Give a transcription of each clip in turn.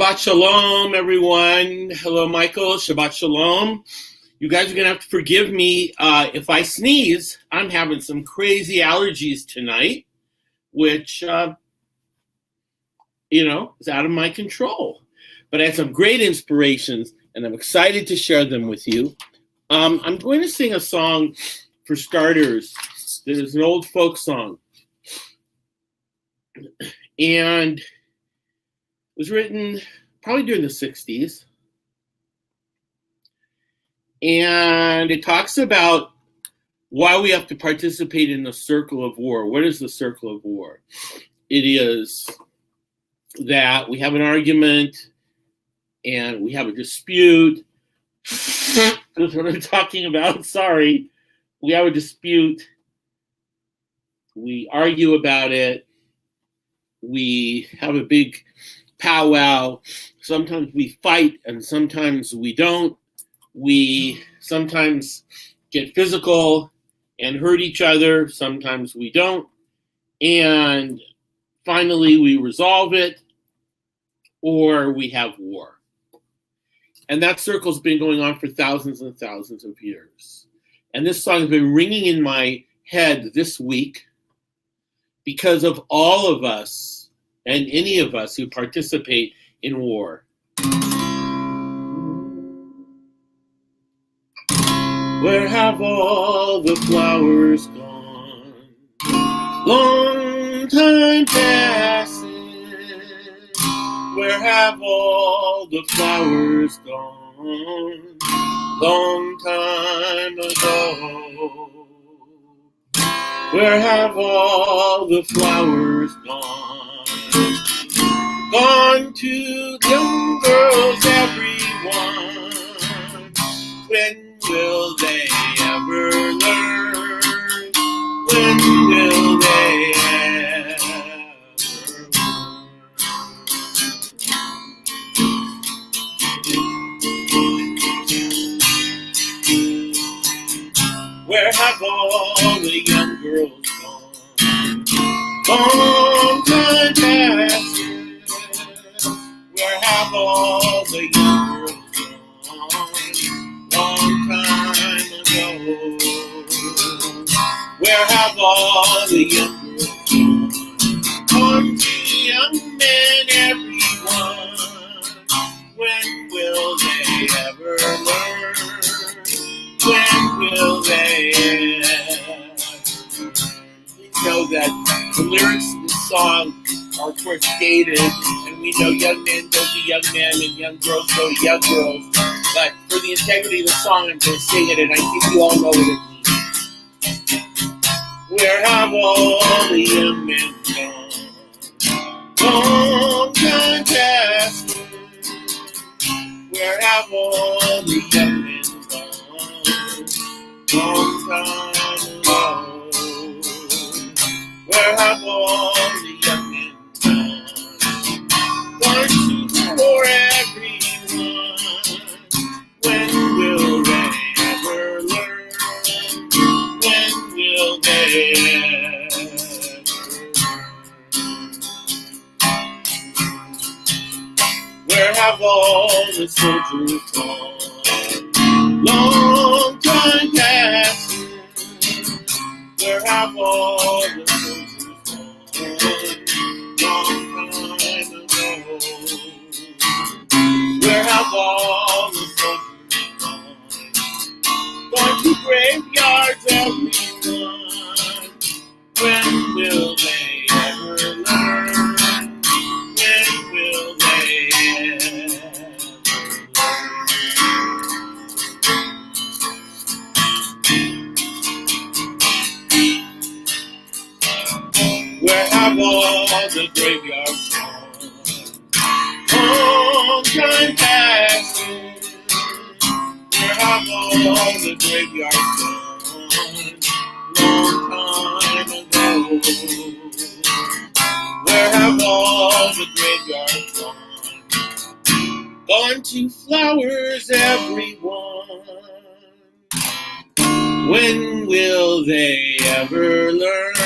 Shabbat Shalom, everyone. Hello, Michael. Shabbat Shalom. You guys are going to have to forgive me if I sneeze. I'm having some crazy allergies tonight, which, is out of my control. But I had some great inspirations, and I'm excited to share them with you. I'm going to sing a song for starters. There's an old folk song. And it was written probably during the 60s. And it talks about why we have to participate in the circle of war. What is the circle of war? It is that we have an argument and we have a dispute. That's what I'm talking about. Sorry. We have a dispute. We argue about it. We have a big powwow. Sometimes we fight and sometimes we don't. We sometimes get physical and hurt each other. Sometimes we don't. And finally we resolve it, or we have war. And that circle's been going on for thousands and thousands of years. And this song has been ringing in my head this week because of all of us and any of us who participate in war. Where have all the flowers gone? Long time passing. Where have all the flowers gone? Long time ago. Where have all the flowers gone? Gone to young girls, everyone. When will they ever learn? When will they ever learn? Where have all the young girls gone? Long time passing. Where have all the young girls gone? Long time ago. Where have all the young girls gone? To young men, everyone. When will they ever learn? When will they ever? We know that the lyrics of the song are, of course, dated, and we know young men go to young men and young girls go to young girls. But for the integrity of the song, I'm going to sing it, and I think you all know what it means. Where have all the young men gone? Long time passing. Where have all the young men gone? Long time ago. Where have all the young men gone? One, two, four, everyone. When will they ever learn? When will they ever learn? Where have all the soldiers gone? Long time passing. Where have all the soldiers gone? Long time ago. Where have all the soldiers gone? Going to graveyards, everyone. When will they ever learn? When will they ever learn? Where have all the graveyards gone? Long time passing. Where have all the graveyards gone? Long time ago. Where have all the graveyards gone? Gone to flowers, everyone. When will they ever learn?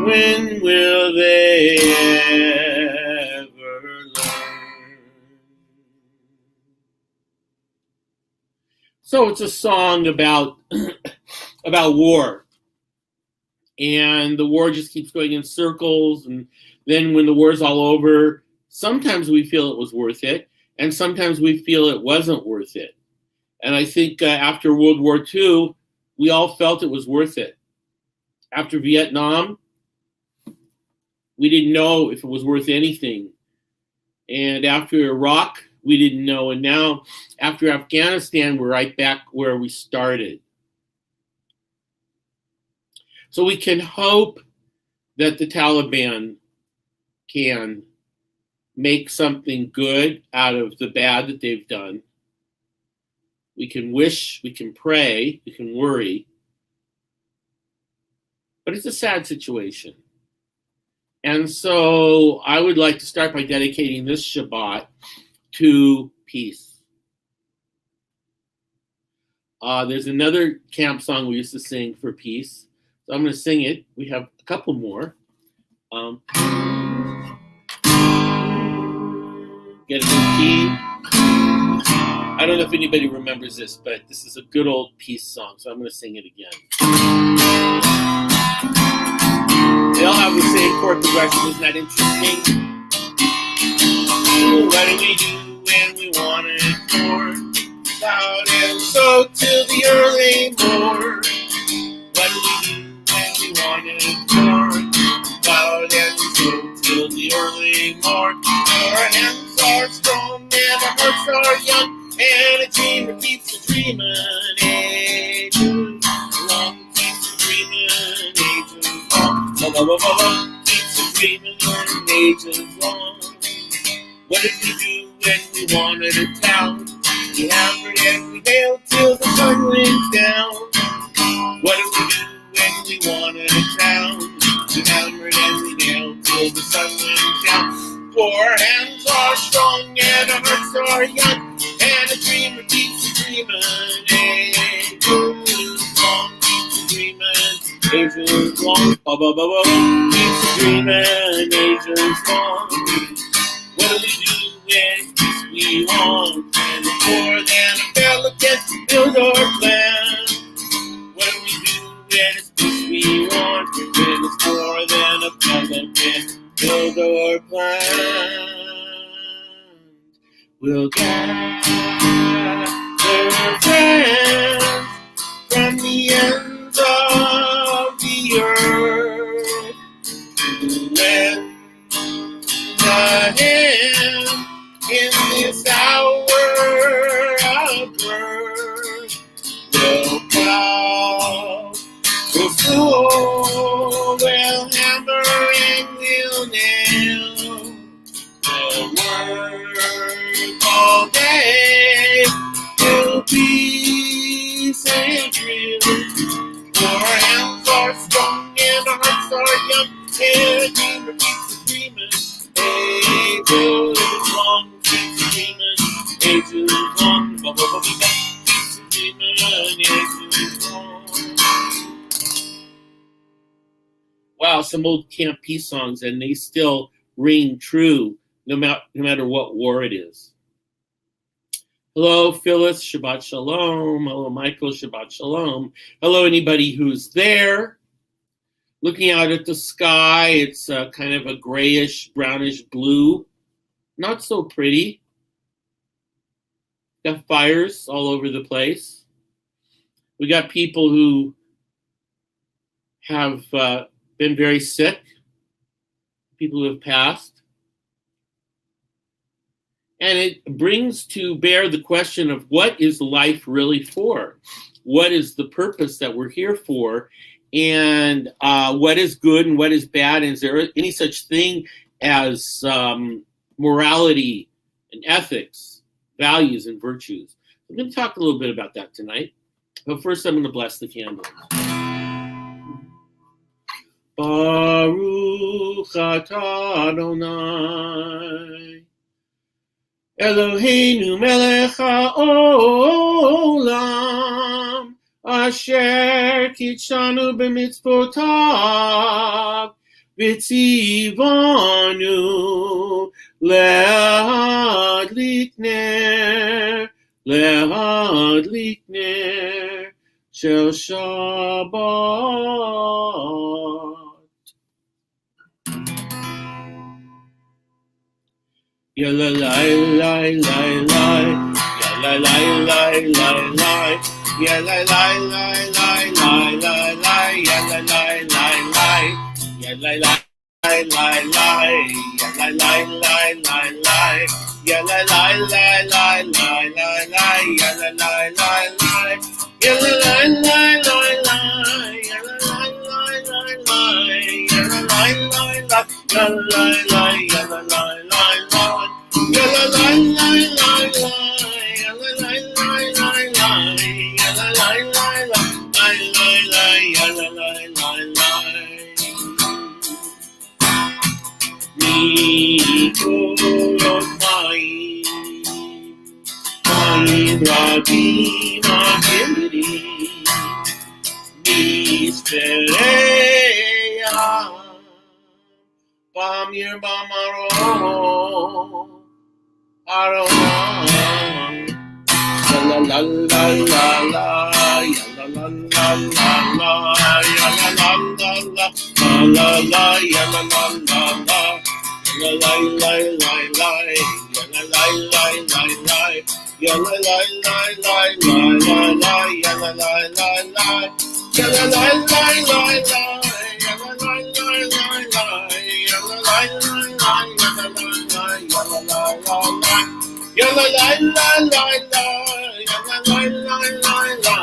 When will they ever learn? So it's a song about about war. And the war just keeps going in circles. And then when the war's all over, sometimes we feel it was worth it. And sometimes we feel it wasn't worth it. And I think after World War II, we all felt it was worth it. After Vietnam, we didn't know if it was worth anything. And after Iraq, we didn't know. And now, after Afghanistan, we're right back where we started. So we can hope that the Taliban can make something good out of the bad that they've done. We can wish, we can pray, we can worry. But it's a sad situation. And so I would like to start by dedicating this Shabbat to peace. There's another camp song we used to sing for peace. So I'm going to sing it. We have a couple more. Get a new key. I don't know if anybody remembers this, but this is a good old peace song, so I'm going to sing it again. They all have the same chord progression. Isn't that interesting? What do we do when we want it more? Loud and so till the early morn. What do we do when we want it more? Loud and so till the early morn. Our hands are strong and our hearts are young. And a dreamer keeps a dreaming ages long. Keeps a dreaming ages long. Keeps a dreaming ages long. What did we do when we wanted a town? We hammered and we nailed till the sun went down. What did we do when we wanted a town? We hammered and we nailed till the sun went down. For our hands are strong and our hearts are young. And a dreamer keeps a dreaming ages long. Keeps a dreaming ages long. Keeps a dreaming ages long. What do we do when peace we want? And it's more than a pelican to build our plan. What do we do when it's peace we want? When it's more than a pelican to build our plan. We'll gather friends from the ends of the earth to lend a hand in this hour of birth. We'll bow, we'll pull, we'll hammer and we'll nail. We'll work all day till peace and drill. Our hands are strong and our hearts are young. And a dreamer keeps a dreaming ages long. Keeps a dreaming ages long. Keeps a dreaming ages long. Wow, some old camp peace songs, and they still ring true no matter what war it is. Hello, Phyllis, Shabbat Shalom. Hello, Michael, Shabbat Shalom. Hello, anybody who's there. Looking out at the sky, it's kind of a grayish, brownish blue. Not so pretty. Got fires all over the place. We got people who have been very sick. People who have passed. And it brings to bear the question of what is life really for? What is the purpose that we're here for? And what is good and what is bad? And is there any such thing as morality and ethics, values and virtues? I'm going to talk a little bit about that tonight. But first, I'm going to bless the candles. Baruch atah Adonai Eloheinu melech haolam asher kitshanu b'mitzvotav v'tzivanu le'adlik ner להדליק נר של שבת. Yalla lai lai lai lai, yalla lai lai lai lai, yalla lai lai lai lai lai lai, yalla lai lai lai, yalla lai lai lai lai, yalla lai lai lai lai, yalla lai lai lai lai lai lai, yalla lai lai lai, yalla lai lai lai lai, yalla lai lai lai lai, yalla lai lai lai, yalla lai lai, yalla lai lai lai. Yalla lai lai lai lai, yalla lai lai lai lai, yalla lai lai lai lai lai, yalla lai lai lai. Mikolot mayim rabim agimrim, mistereya bamir bamaro. La la la la la, la la la la la, la la la la la, la la la la la, la la la la la, la la la la la, la la la la la, la la la la, la la la la la, Yalla la la la la, yalla la la la la,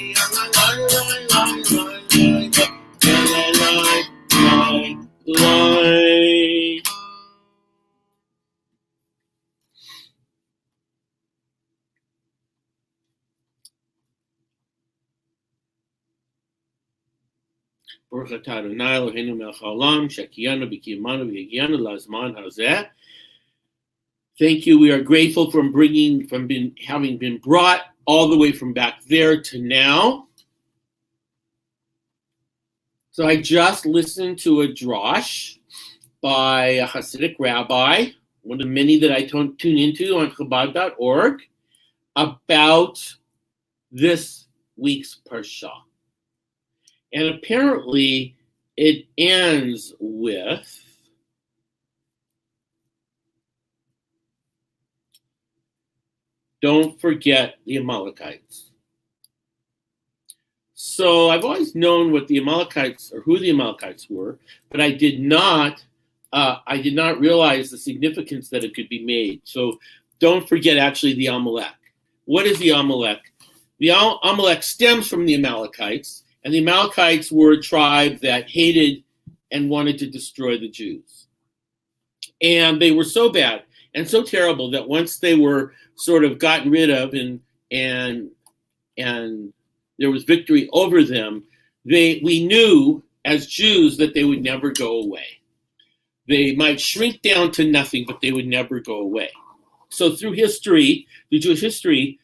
yalla la la la la, yalla la la la. Baruch atah Adonai Eloheinu melech haolam, shekiyanu b'kiyamanu v'yagiyanu lazman hazeh. Thank you. We are grateful from having been brought all the way from back there to now. So I just listened to a drosh by a Hasidic rabbi, one of the many that I tune into on Chabad.org, about this week's parsha. And apparently it ends with don't forget the Amalekites. So I've always known what the Amalekites or who the Amalekites were, but I did not realize the significance that it could be made. So don't forget actually the Amalek. What is the Amalek? The Amalek stems from the Amalekites, and the Amalekites were a tribe that hated and wanted to destroy the Jews. And they were so bad and so terrible that once they were sort of gotten rid of and there was victory over them, we knew as Jews that they would never go away. They might shrink down to nothing, but they would never go away. So through history, the Jewish history,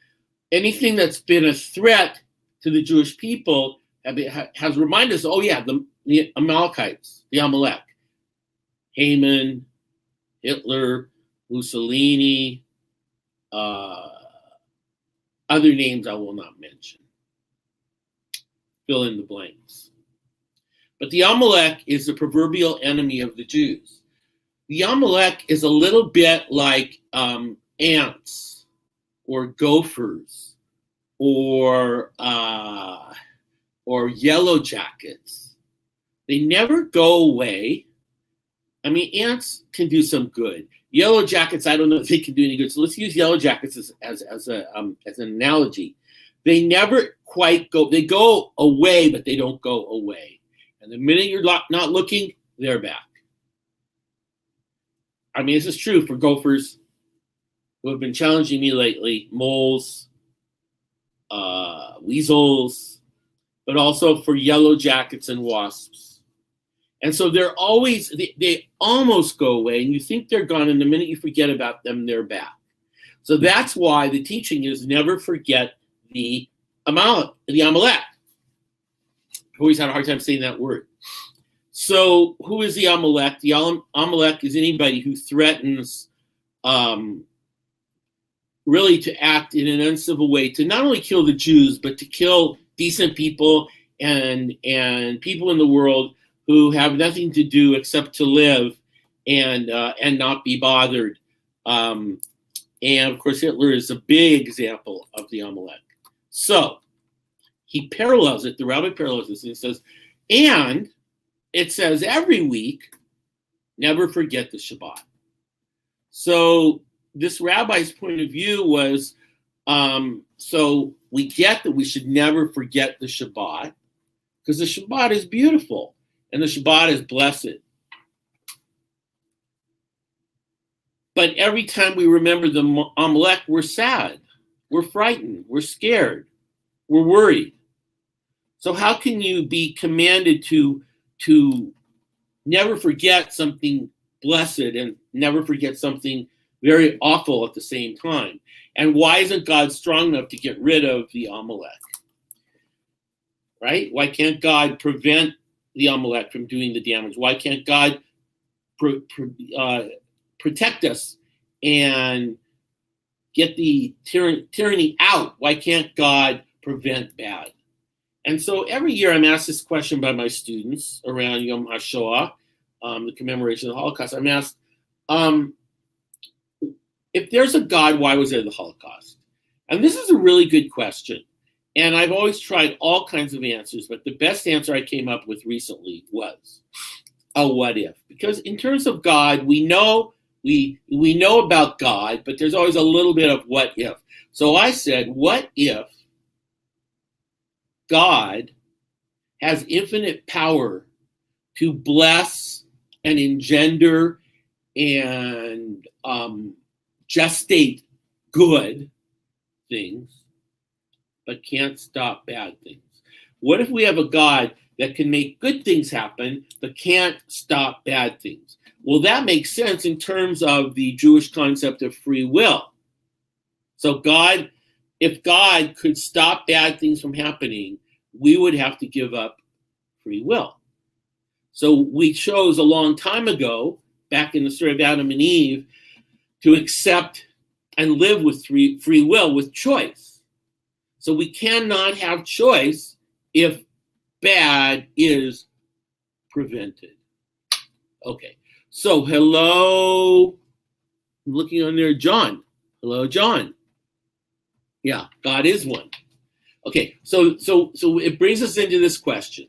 anything that's been a threat to the Jewish people has reminded us, oh yeah, the Amalekites, the Amalek, Haman, Hitler, Mussolini, other names I will not mention. Fill in the blanks. But the Amalek is the proverbial enemy of the Jews. The Amalek is a little bit like ants or gophers or yellow jackets. They never go away. I mean, ants can do some good. Yellow jackets, I don't know if they can do any good. So let's use yellow jackets as an analogy. They never quite go. They go away, but they don't go away. And the minute you're not looking, they're back. I mean, this is true for gophers who have been challenging me lately, moles, weasels, but also for yellow jackets and wasps. And so they're always, they almost go away, and you think they're gone, and the minute you forget about them, they're back. So that's why the teaching is never forget the Amalek. I always had a hard time saying that word. So who is the Amalek? The Amalek is anybody who threatens really to act in an uncivil way, to not only kill the Jews, but to kill decent people and people in the world who have nothing to do except to live and not be bothered. And of course, Hitler is a big example of the Amalek. So he parallels it, the rabbi parallels this, and he says, and it says every week, never forget the Shabbat. So this rabbi's point of view was, so we get that we should never forget the Shabbat, because the Shabbat is beautiful and the Shabbat is blessed. But every time we remember the Amalek, we're sad, we're frightened, we're scared, we're worried. So how can you be commanded to never forget something blessed and never forget something very awful at the same time? And why isn't God strong enough to get rid of the Amalek? Right? Why can't God prevent the Amalek from doing the damage? Why can't God protect us and get the tyranny out? Why can't God prevent bad? And so every year I'm asked this question by my students around Yom HaShoah, the commemoration of the Holocaust. I'm asked, if there's a God, why was there the Holocaust? And this is a really good question. And I've always tried all kinds of answers, but the best answer I came up with recently was a what if. Because in terms of God, we know about God, but there's always a little bit of what if. So I said, what if God has infinite power to bless and engender and gestate good things, but can't stop bad things? What if we have a God that can make good things happen, but can't stop bad things? Well, that makes sense in terms of the Jewish concept of free will. So if God could stop bad things from happening, we would have to give up free will. So we chose a long time ago, back in the story of Adam and Eve, to accept and live with free will, with choice. So we cannot have choice if bad is prevented. Okay, so hello, I'm looking on there, John. Hello, John. Yeah, God is one. Okay, so it brings us into this question,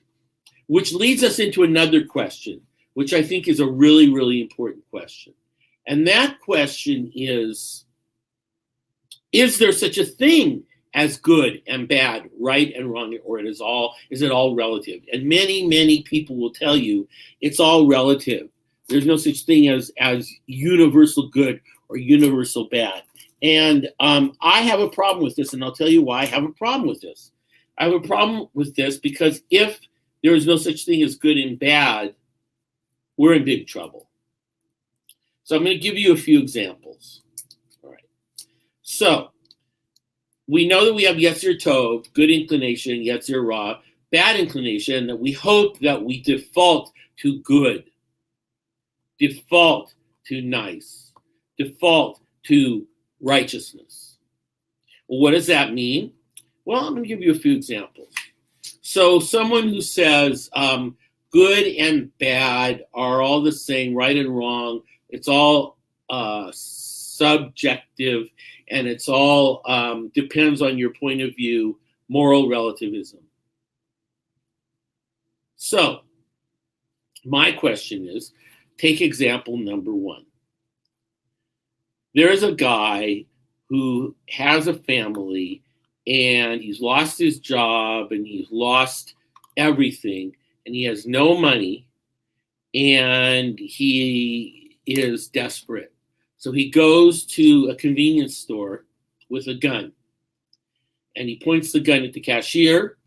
which leads us into another question, which I think is a really, really important question. And that question is there such a thing as good and bad, right and wrong, or is it all relative? And many, many people will tell you it's all relative. There's no such thing as universal good or universal bad. And I have a problem with this, and I'll tell you why I have a problem with this. I have a problem with this because if there is no such thing as good and bad, we're in big trouble. So I'm going to give you a few examples. All right. So we know that we have Yetzer Tov, good inclination, Yetzer Ra, bad inclination, that we hope that we default to good, default to nice, default to righteousness. Well, what does that mean? Well, I'm going to give you a few examples. So someone who says good and bad are all the same, right and wrong, it's all subjective, and it's all depends on your point of view, moral relativism. So my question is, take example number one. There's a guy who has a family and he's lost his job and he's lost everything and he has no money and he is desperate. So he goes to a convenience store with a gun and he points the gun at the cashier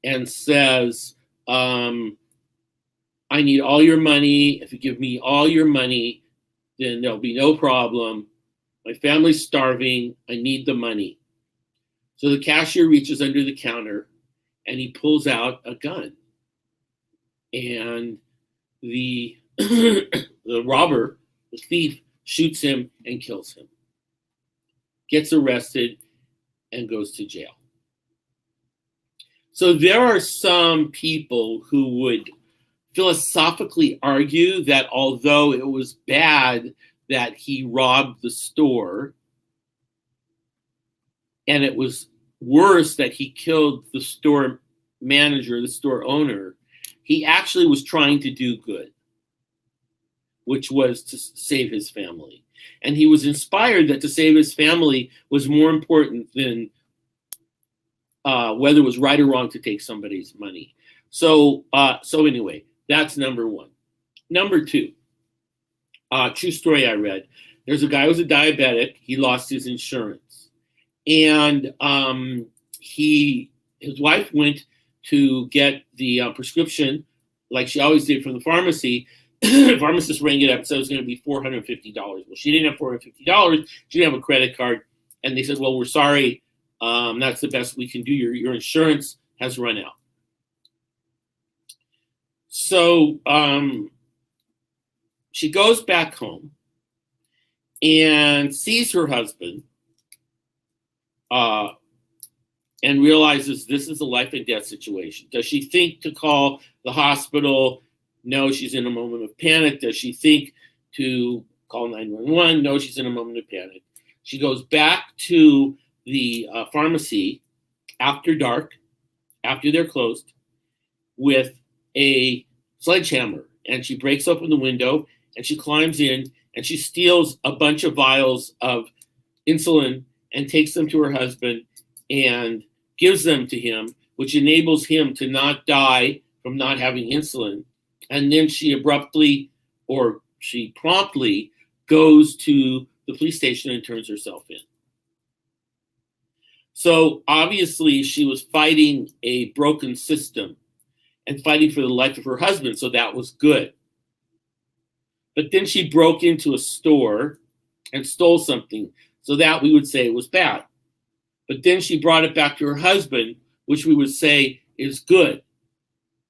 and says, I need all your money. If you give me all your money, then there'll be no problem. My family's starving. I need the money. So the cashier reaches under the counter and he pulls out a gun. And the robber, the thief, shoots him and kills him. gets arrested, and goes to jail. So there are some people who would philosophically argue that although it was bad that he robbed the store, and it was worse that he killed the store manager, the store owner, he actually was trying to do good, which was to save his family. And he was inspired that to save his family was more important than whether it was right or wrong to take somebody's money. So anyway, that's number one. Number two, true story I read. There's a guy who was a diabetic. He lost his insurance. And his wife went to get the prescription, like she always did, from the pharmacy. The pharmacist rang it up and said it was going to be $450. Well, she didn't have $450. She didn't have a credit card. And they said, well, we're sorry. That's the best we can do. Your insurance has run out. So she goes back home and sees her husband and realizes this is a life and death situation. Does she think to call the hospital? No, she's in a moment of panic. Does she think to call 911? No, she's in a moment of panic. She goes back to the pharmacy after dark, after they're closed, with a sledgehammer. And she breaks open the window and she climbs in and she steals a bunch of vials of insulin and takes them to her husband and gives them to him, which enables him to not die from not having insulin. And then she promptly goes to the police station and turns herself in. So obviously she was fighting a broken system and fighting for the life of her husband, so that was good. But then she broke into a store and stole something, so that we would say it was bad. But then she brought it back to her husband, which we would say is good.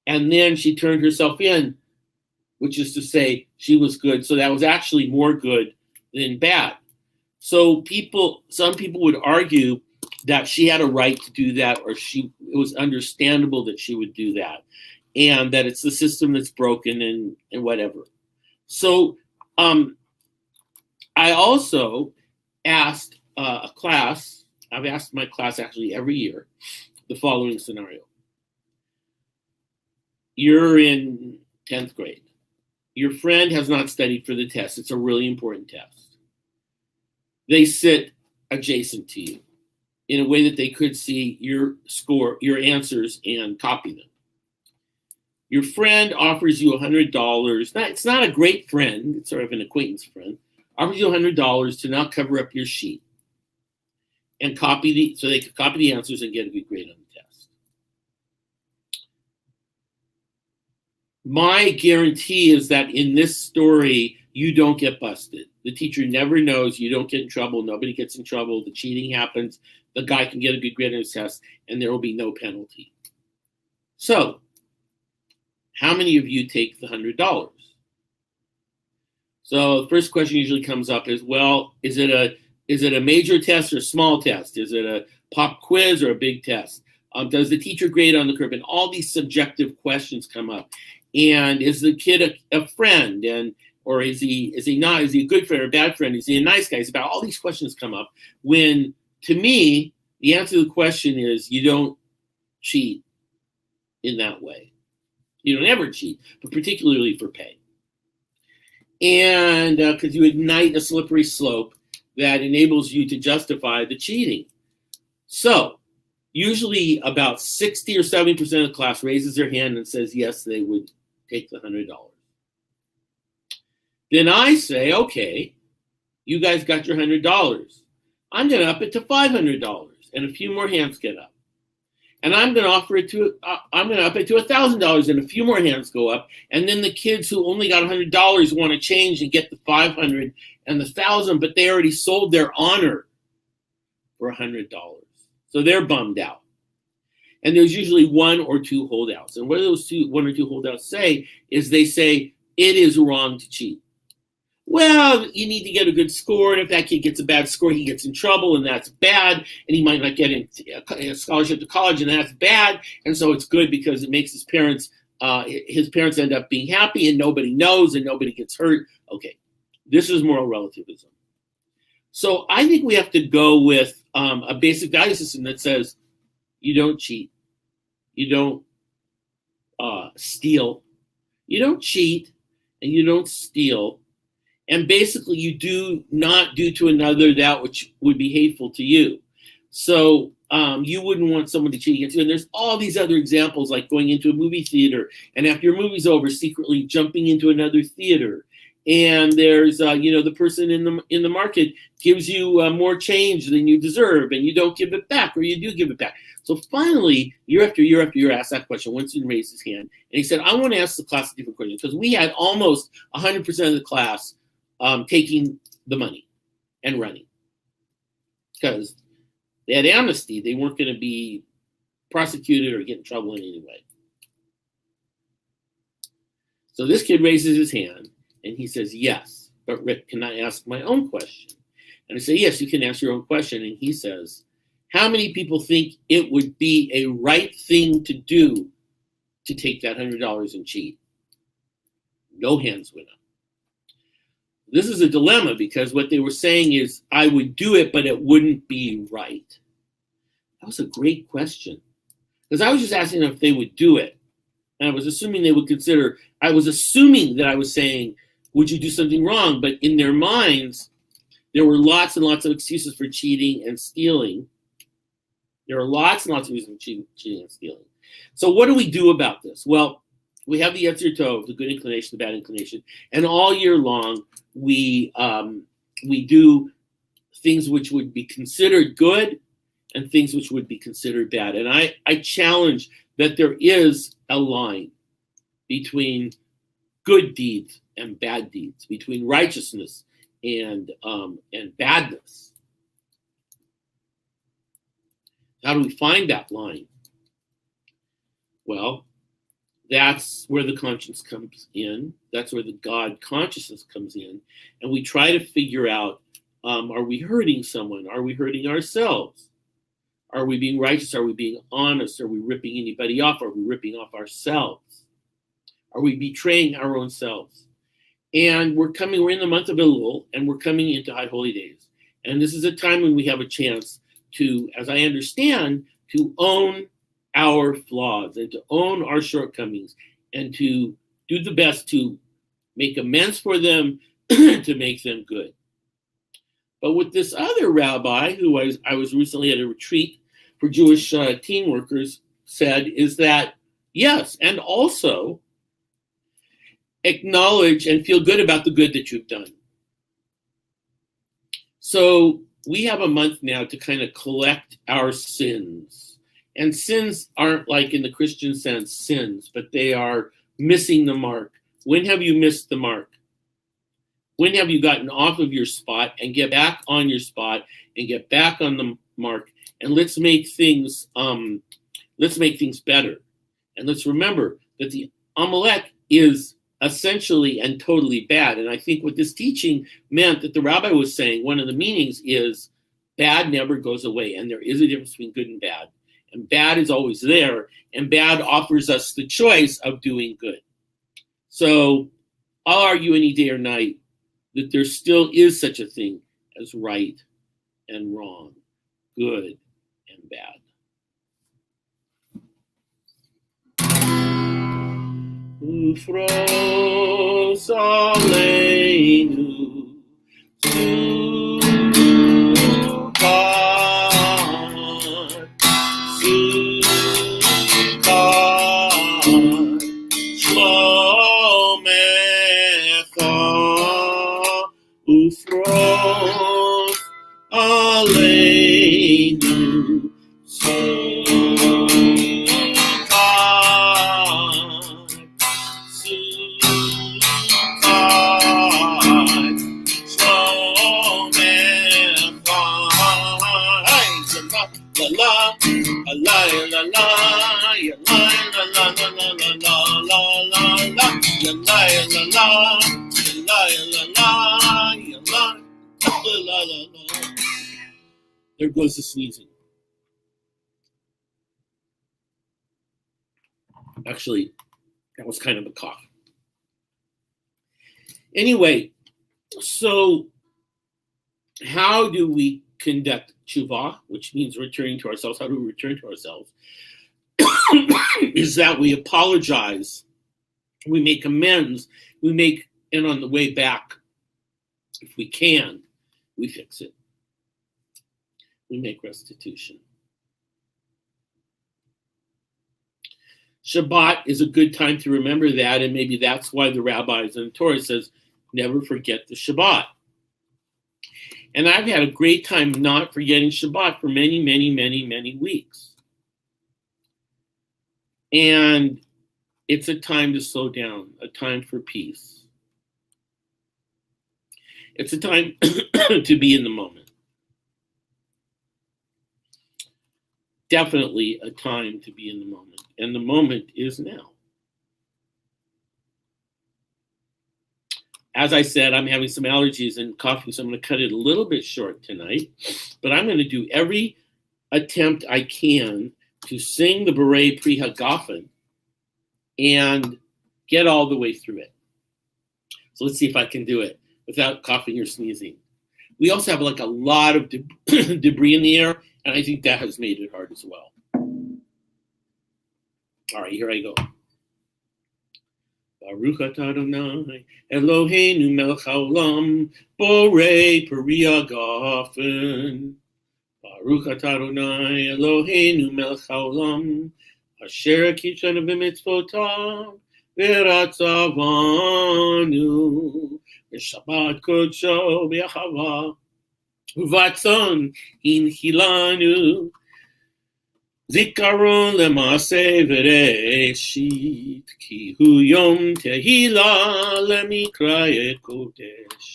And then she turned herself in, which is to say she was good, so that was actually more good than bad. So some people would argue that she had a right to do that, or it was understandable that she would do that, and that it's the system that's broken and whatever. So I also asked a class, I've asked my class actually every year, the following scenario. You're in 10th grade. Your friend has not studied for the test. It's a really important test. They sit adjacent to you in a way that they could see your score, your answers, and copy them. Your friend offers you $100. It's not a great friend. It's sort of an acquaintance friend. Offers you $100 to not cover up your sheet and so they could copy the answers and get a good grade on the test. My guarantee is that in this story, you don't get busted. The teacher never knows. You don't get in trouble. Nobody gets in trouble. The cheating happens. The guy can get a good grade on his test, and there will be no penalty. So, how many of you take the $100? So the first question usually comes up is, well, is it a major test or a small test? Is it a pop quiz or a big test? Does the teacher grade on the curve? And all these subjective questions come up. And is the kid a friend? Or is he not? Is he a good friend or a bad friend? Is he a nice guy? It's about all these questions come up when, to me, the answer to the question is you don't cheat in that way. You don't ever cheat, but particularly for pay. And because you ignite a slippery slope that enables you to justify the cheating. So usually about 60 or 70% of the class raises their hand and says, yes, they would take the $100. Then I say, okay, you guys got your $100. I'm going to up it to $500, and a few more hands get up. And I'm going to up it to $1,000, and a few more hands go up. And then the kids who only got $100 want to change and get the $500 and the $1,000, but they already sold their honor for $100. So they're bummed out. And there's usually one or two holdouts. And what those one or two holdouts say is they say, it is wrong to cheat. well, you need to get a good score, and if that kid gets a bad score, he gets in trouble, and that's bad, and he might not get a scholarship to college, and that's bad, and so it's good because it makes his parents end up being happy, and nobody knows, and nobody gets hurt. Okay, this is moral relativism. So I think we have to go with a basic value system that says you don't cheat, you don't steal, you don't cheat, and you don't steal. And basically, you do not do to another that which would be hateful to you. So you wouldn't want someone to cheat against you. And there's all these other examples, like going into a movie theater, and after your movie's over, secretly jumping into another theater. And there's, the person in the market gives you more change than you deserve, and you don't give it back, or you do give it back. So finally, year after year after year, asked that question. One student raised his hand, and he said, I want to ask the class a different question, because we had almost 100% of the class taking the money and running, because they had amnesty. They weren't going to be prosecuted or get in trouble in any way. So this kid raises his hand, and he says, yes, but Rick, can I ask my own question? And I say, yes, you can ask your own question. And he says, how many people think it would be a right thing to do to take that $100 and cheat? No hands went up. This is a dilemma, because what they were saying is, I would do it, but it wouldn't be right. That was a great question, because I was just asking them if they would do it. And I was assuming they would consider, I was assuming that I was saying, would you do something wrong? But in their minds, there were lots and lots of excuses for cheating and stealing. There are lots and lots of reasons for cheating and stealing. So what do we do about this? Well, we have the Yetzer Tov, the good inclination, the bad inclination, and all year long, we do things which would be considered good and things which would be considered bad. And I challenge that there is a line between good deeds and bad deeds, between righteousness and badness. How do we find that line? Well, that's where the conscience comes in. That's where the God consciousness comes in. And we try to figure out, are we hurting someone? Are we hurting ourselves? Are we being righteous? Are we being honest? Are we ripping anybody off? Are we ripping off ourselves? Are we betraying our own selves? And we're in the month of Elul, and we're coming into High Holy Days. And this is a time when we have a chance to, as I understand, to own our flaws and to own our shortcomings and to do the best to make amends for them, to make them good. But with this other rabbi, who I was recently at a retreat for Jewish teen workers, said is that, yes, and also acknowledge and feel good about the good that you've done. So we have a month now to kind of collect our sins. And sins aren't like in the Christian sense sins, but they are missing the mark. When have you missed the mark? When have you gotten off of your spot and get back on your spot and get back on the mark? And let's make things better. And let's remember that the Amalek is essentially and totally bad. And I think what this teaching meant that the rabbi was saying, one of the meanings is bad never goes away. And there is a difference between good and bad. And bad is always there. And bad offers us the choice of doing good. So I'll argue any day or night that there still is such a thing as right and wrong, good and bad. Ufros aleinu sukkot, sukkot, shlomecha, ufros aleinu la la la la la la la la la la la la la la la la. There goes the sneezing. Actually, that was kind of a cough. Anyway, so how do we conduct tshuva, which means returning to ourselves? How do we return to ourselves? Is that we apologize, we make amends, and on the way back, if we can, we fix it. We make restitution. Shabbat is a good time to remember that, and maybe that's why the rabbis in the Torah says, never forget the Shabbat. And I've had a great time not forgetting Shabbat for many, many, many, many weeks. And it's a time to slow down, a time for peace. It's a time to be in the moment. Definitely a time to be in the moment. And the moment is now. As I said, I'm having some allergies and coughing, so I'm going to cut it a little bit short tonight. But I'm going to do every attempt I can to sing the Beret Pri Hagafen and get all the way through it. So let's see if I can do it without coughing or sneezing. We also have like a lot of debris in the air, and I think that has made it hard as well. All right, here I go. Baruch atah Adonai Eloheinu melech haolam borei peri hagafen. Baruch atah Adonai Eloheinu melech haolam asher kitshanu b'mitzvotav v'ratzavanu v'shabbat kodsho b'achava uvatzon hinchilanu zikaron lema'aseh v'reshit ki hu yom tehila lemikrayet kodesh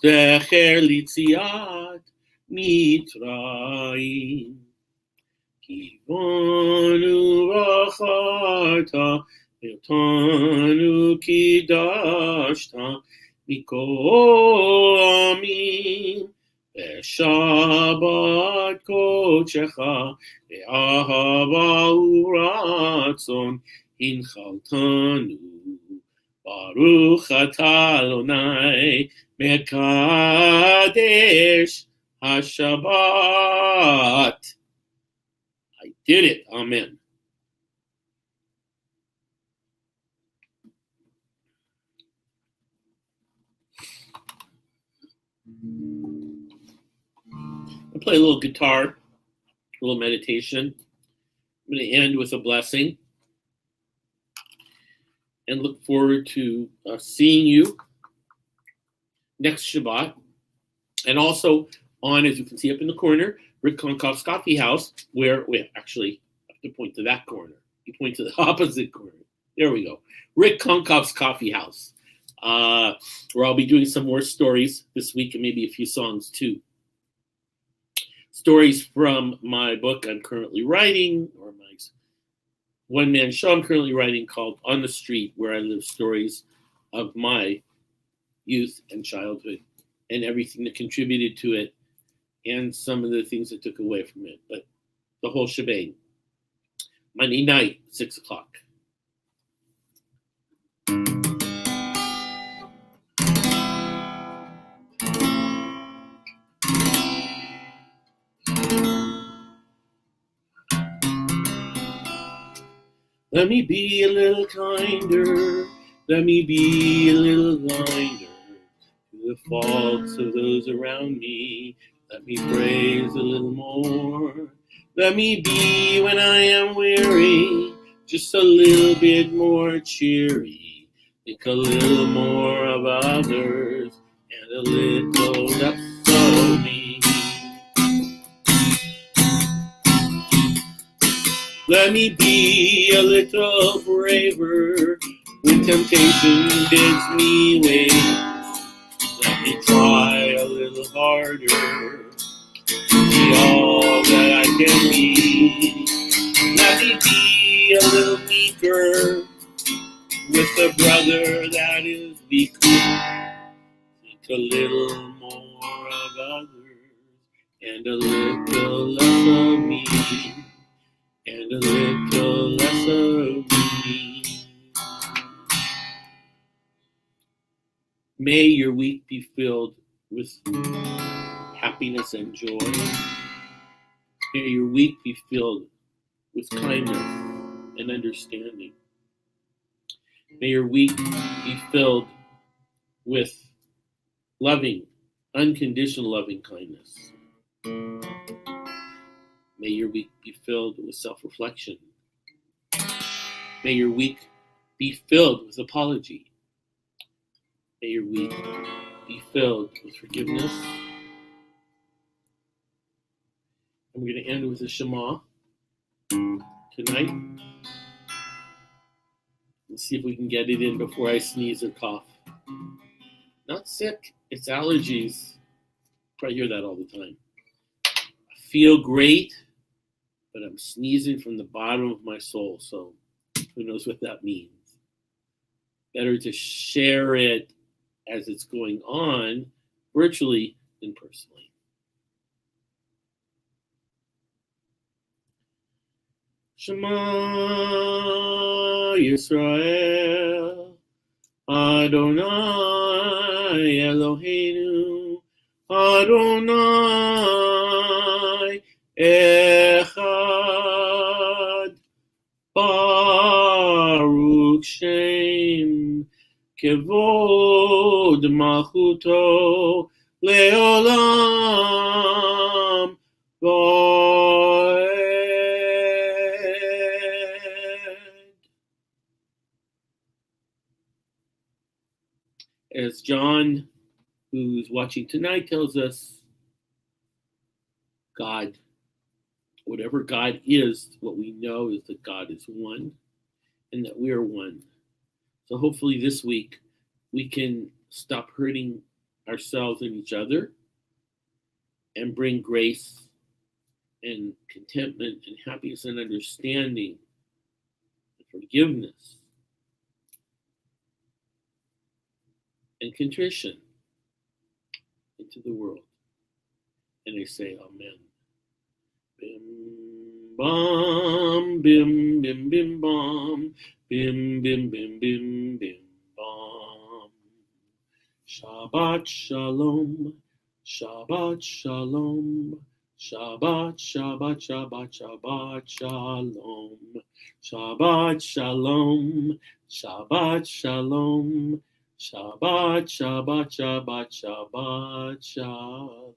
zecher litziat Mitzrayim Kivanu racharta Ve'otanu kidashta Mikol amim Ve'shabbat kodshecha Ve'ahava uratzon Hinchaltanu Baruch atah Adonai Mekadesh HaShabbat. I did it. Amen. I'll play a little guitar, a little meditation. I'm going to end with a blessing and look forward to seeing you next Shabbat. And also on, as you can see up in the corner, Rick Concoff's Coffee House, where, actually, I have to point to that corner. You point to the opposite corner. There we go. Rick Concoff's Coffee House, where I'll be doing some more stories this week and maybe a few songs too. Stories from my book I'm currently writing, or my one-man show I'm currently writing called On the Street, where I live stories of my youth and childhood and everything that contributed to it and some of the things that took away from it. But the whole shebang. Monday night, 6 o'clock. Let me be a little kinder. Let me be a little blinder to the faults of those around me. Let me praise a little more. Let me be, when I am weary, just a little bit more cheery. Think a little more of others and a little less of me. Let me be a little braver when temptation bids me wait. Let me try a little harder to be all that I can be. Let me be a little weaker with the brother that is weaker. Think a little more of others and a little less of me, and a little less of me. May your week be filled with happiness and joy. May your week be filled with kindness and understanding. May your week be filled with loving, unconditional loving kindness. May your week be filled with self-reflection. May your week be filled with apology. May your week be filled with forgiveness. I'm going to end with a Shema tonight. Let's see if we can get it in before I sneeze or cough. Not sick, it's allergies. Probably hear that all the time. I feel great, but I'm sneezing from the bottom of my soul, so who knows what that means. Better to share it as it's going on virtually than personally. Shema Yisrael, Adonai Eloheinu, Adonai Echad, Baruch Shem Kevod Malchuto Leolam Vaed. As John, who's watching tonight, tells us, God, whatever God is, what we know is that God is one and that we are one. So hopefully this week we can stop hurting ourselves and each other and bring grace and contentment and happiness and understanding and forgiveness and contrition into the world. And I say amen. Bim bam, bim bim bim bam, bim bim bim bim bim bam. Shabbat shalom, Shabbat shalom, Shabbat Shabbat Shabbat Shabbat shalom, Shabbat shalom, Shabbat shalom, Shabbat Shabbat Shabbat Shabbat shalom.